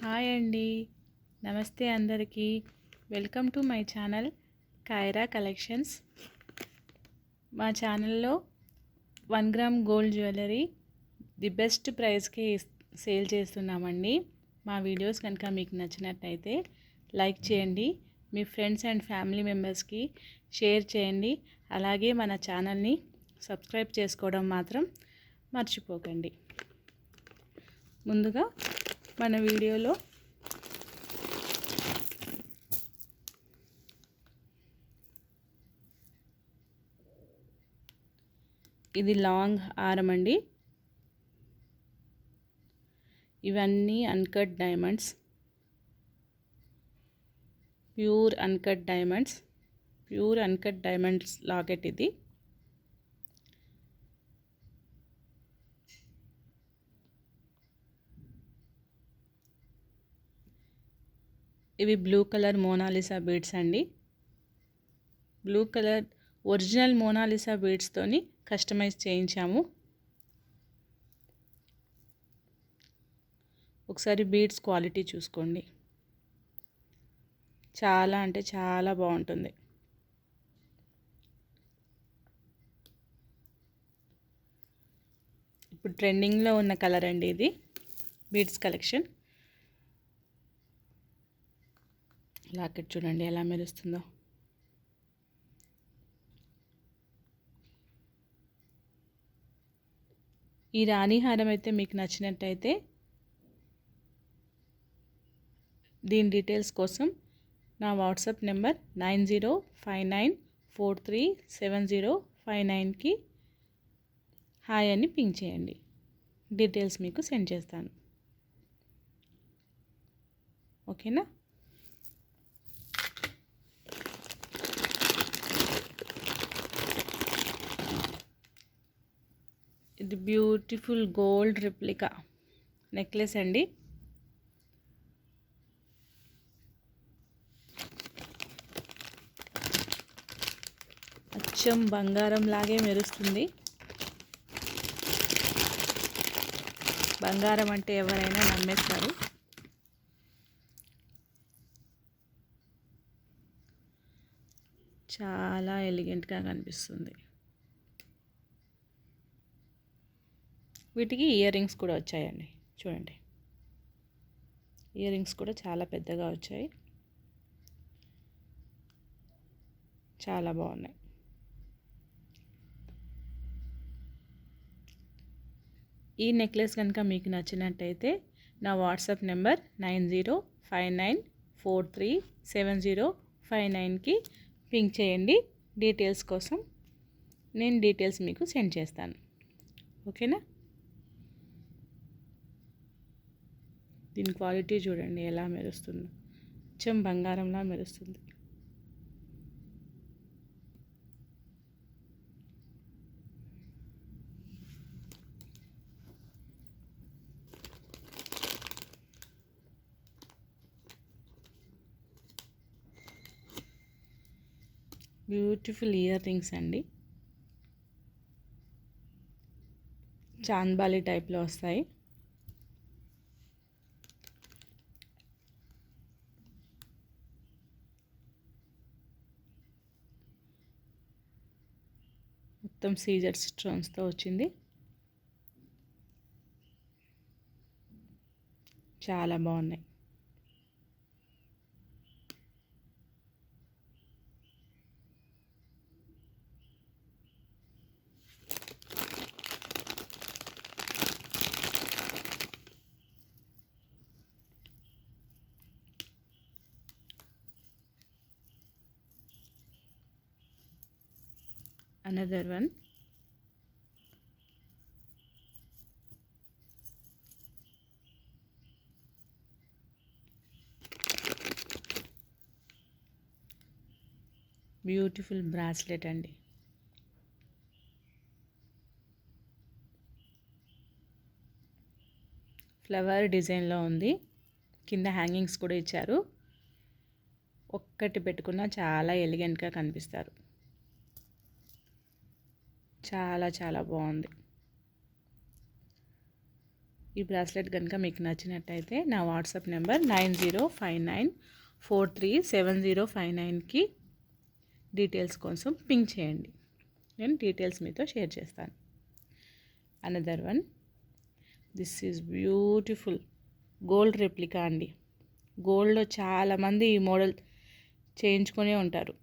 Hi అండి. నమస్తే అందరికీ. Welcome to my channel Kyra collections. మా ఛానల్లో 1 gram gold jewellery the best ప్రైస్కి సేల్ చేస్తున్నామండి. మా వీడియోస్ కనుక మీకు నచ్చినట్టయితే లైక్ చేయండి, మీ ఫ్రెండ్స్ అండ్ ఫ్యామిలీ మెంబర్స్కి షేర్ చేయండి. అలాగే మన ఛానల్ని సబ్స్క్రైబ్ చేసుకోవడం మాత్రం మర్చిపోకండి. ముందుగా మన వీడియోలో ఇది లాంగ్ హారం అండి. ఇవన్నీ uncut diamonds, pure uncut diamonds locket ఇది. ఇవి బ్లూ కలర్ మోనాలిసా బీడ్స్ అండి. బ్లూ కలర్ ఒరిజినల్ మోనాలిసా బీడ్స్తోని కస్టమైజ్ చేయించాము. ఒకసారి బీడ్స్ క్వాలిటీ చూసుకోండి, చాలా అంటే చాలా బాగుంటుంది. ఇప్పుడు ట్రెండింగ్లో ఉన్న కలర్ అండి ఇది. Beads collection. లాకెట్ చూడండి ఎలా మెరుస్తుందో. ఈ రాణి హారం అయితే మీకు నచ్చినట్టయితే దీని డీటెయిల్స్ కోసం నా వాట్సాప్ నెంబర్ 9059437059కి హాయ్ అని పింక్ చేయండి. డీటెయిల్స్ మీకు సెండ్ చేస్తాను. ఓకేనా? ఇది బ్యూటిఫుల్ గోల్డ్ రెప్లికా నెక్లెస్ అండి. అచ్చం బంగారం లాగే మెరుస్తుంది. బంగారం అంటే ఎవరైనా నమ్మేస్తారు. చాలా ఎలిగెంట్గా కనిపిస్తుంది. వీటికి ఇయర్ రింగ్స్ కూడా వచ్చాయండి. చూడండి, ఇయర్ రింగ్స్ కూడా చాలా పెద్దగా వచ్చాయి, చాలా బాగున్నాయి. ఈ నెక్లెస్ కనుక మీకు నచ్చినట్టయితే నా వాట్సాప్ నెంబర్ 9059437059కి పింక్ చేయండి. డీటెయిల్స్ కోసం నేను డీటెయిల్స్ మీకు సెండ్ చేస్తాను. ఓకేనా? దీని క్వాలిటీ చూడండి ఎలా మెరుస్తుందో. అచ్చం బంగారంలా మెరుస్తుంది. బ్యూటిఫుల్ ఇయర్ రింగ్స్ అండి. చాంద్బాలి టైప్లో వస్తాయి. మొత్తం సీజర్ స్టోన్స్తో వచ్చింది. చాలా బాగున్నాయి. Another one. బ్యూటిఫుల్ బ్రాస్లెట్ అండి. ఫ్లవర్ డిజైన్లో ఉంది. కింద హ్యాంగింగ్స్ కూడా ఇచ్చారు. ఒక్కటి పెట్టుకున్నా చాలా ఎలిగెంట్గా కనిపిస్తారు. చాలా చాలా బాగుంది. ఈ బ్రాస్లెట్ కనుక మీకు నచ్చినట్టయితే నా వాట్సాప్ నెంబర్ 9059437059కి డీటెయిల్స్ కోసం పింక్ చేయండి. నేను డీటెయిల్స్ మీతో షేర్ చేస్తాను. Another one, this is beautiful gold replica అండి. గోల్డ్లో చాలామంది ఈ మోడల్ చేయించుకొనే ఉంటారు.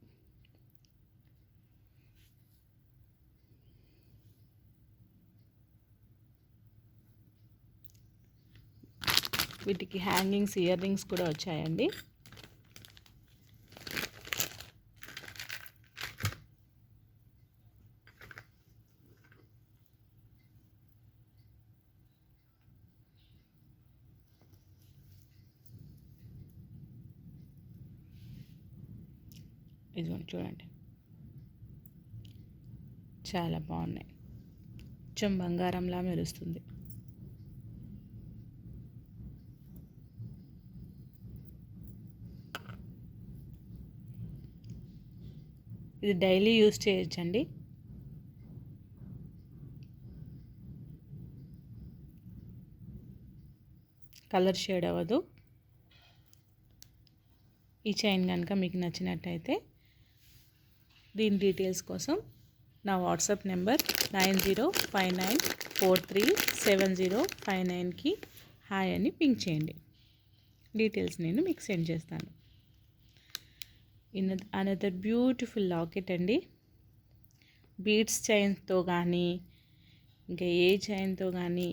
వీటికి హ్యాంగింగ్స్, ఇయర్ రింగ్స్ కూడా వచ్చాయండి. ఇదిగోండి చూడండి, చాలా బాగున్నాయి. కొంచెం బంగారంలా మెరుస్తుంది. ఇది డైలీ యూజ్ చేయొచ్చండి. కలర్ షేడ్ అవ్వదు. ఈ చైన్ కనుక మీకు నచ్చినట్టయితే దీని డీటెయిల్స్ కోసం నా వాట్సాప్ నెంబర్ 9059437059కి హాయ్ అని పింక్ చేయండి. డీటెయిల్స్ నేను మీకు సెండ్ చేస్తాను. అనదర్ బ్యూటిఫుల్ లాకెట్ అండి. బీడ్స్ చైన్తో కానీ ఇంకా ఏ చైన్తో కానీ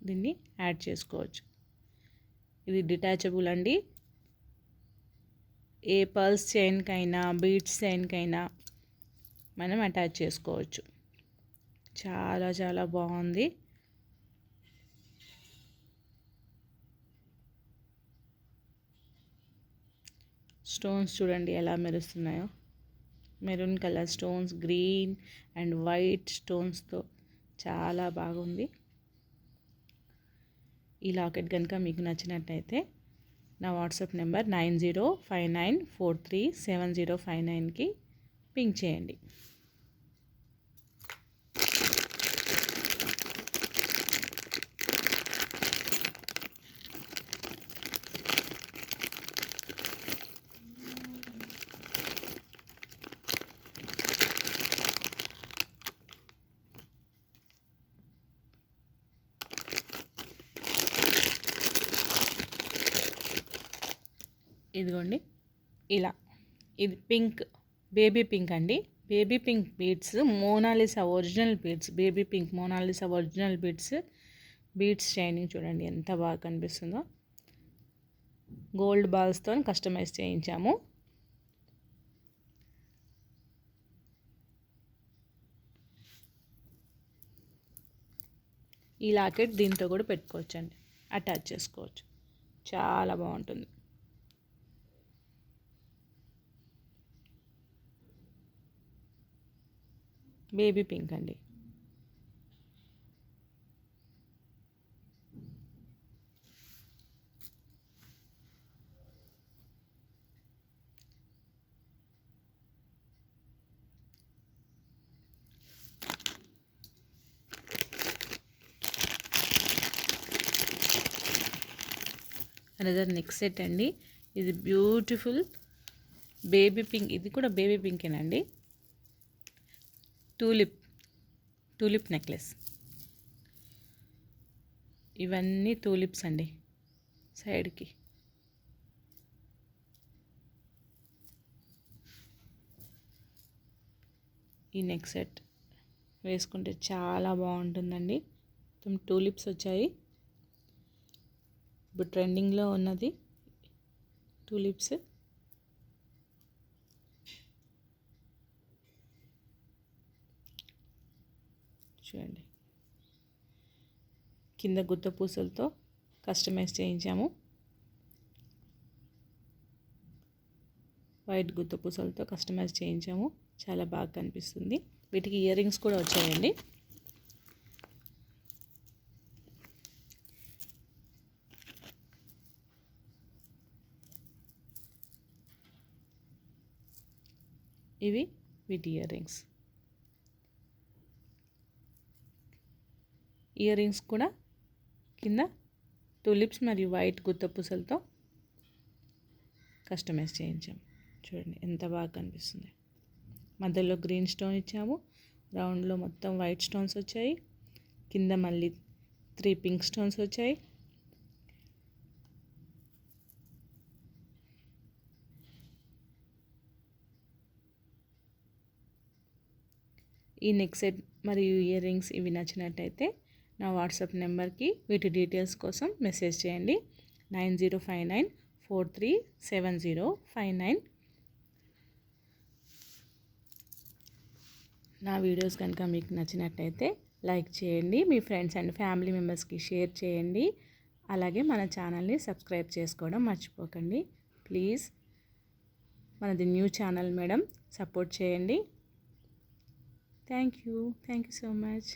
దీన్ని యాడ్ చేసుకోవచ్చు. ఇది డిటాచబుల్ అండి. ఏ పర్ల్స్ చైన్కైనా బీడ్స్ చైన్కైనా మనం అటాచ్ చేసుకోవచ్చు. చాలా చాలా బాగుంది. స్టోన్స్ చూడండి ఎలా మెరుస్తున్నాయో. Maroon colour stones, green and white స్టోన్స్తో చాలా బాగుంది. ఈ లాకెట్ కనుక మీకు నచ్చినట్టయితే నా వాట్సాప్ నెంబర్ 9059437059కి పింక్ చేయండి. ఇదిగోండి ఇలా, ఇది పింక్, బేబీ పింక్ అండి. Baby pink beads, Mona Lisa original beads, baby pink Mona Lisa original beads. Beads shining చూడండి ఎంత బాగా కనిపిస్తుందో. గోల్డ్ బాల్స్తో కస్టమైజ్ చేయించాము. ఈ లాకెట్ దీంతో కూడా పెట్టుకోవచ్చండి, అటాచ్ చేసుకోవచ్చు. చాలా బాగుంటుంది. బేబీ పింక్ అండి. అనదర్ నెక్స్ట్ సెట్ అండి. ఇది బ్యూటిఫుల్ బేబీ పింక్. ఇది కూడా బేబీ పింకేనండి. Tulip necklace. ఇవన్నీ టూలిప్స్ అండి సైడ్కి. ఈ నెక్ సెట్ వేసుకుంటే చాలా బాగుంటుందండి. మొత్తం టూలిప్స్ వచ్చాయి. ఇప్పుడు ట్రెండింగ్లో ఉన్నది టూలిప్స్. చూడండి, కింద గుత్త పూసలతో కస్టమైజ్ చేయించాము. వైట్ గుత్త పూసలతో కస్టమైజ్ చేయించాము. చాలా బాగా కనిపిస్తుంది. వీటికి ఇయర్ రింగ్స్ కూడా వచ్చాయండి. ఇవి వీటి ఇయర్ రింగ్స్. ఇయర్ రింగ్స్ కూడా కింద టులిప్స్ మరియు వైట్ గుత్త పూసలతో కస్టమైజ్ చేయించాము. చూడండి ఎంత బాగా కనిపిస్తుంది. మధ్యలో గ్రీన్ స్టోన్ ఇచ్చాము, రౌండ్లో మొత్తం వైట్ స్టోన్స్ వచ్చాయి, కింద మళ్ళీ 3 పింక్ స్టోన్స్ వచ్చాయి. ఈ నెక్ సెట్ మరియు ఇయర్ రింగ్స్ ఇవి నచ్చినట్టయితే నా వాట్సాప్ నెంబర్కి వీటి డీటెయిల్స్ కోసం మెసేజ్ చేయండి. 9059437059. నా వీడియోస్ కనుక మీకు నచ్చినట్టయితే లైక్ చేయండి, మీ ఫ్రెండ్స్ అండ్ ఫ్యామిలీ మెంబర్స్కి షేర్ చేయండి. అలాగే మన ఛానల్ని సబ్స్క్రైబ్ చేసుకోవడం మర్చిపోకండి ప్లీజ్. మనది న్యూ ఛానల్ మేడం, సపోర్ట్ చేయండి. Thank you so much.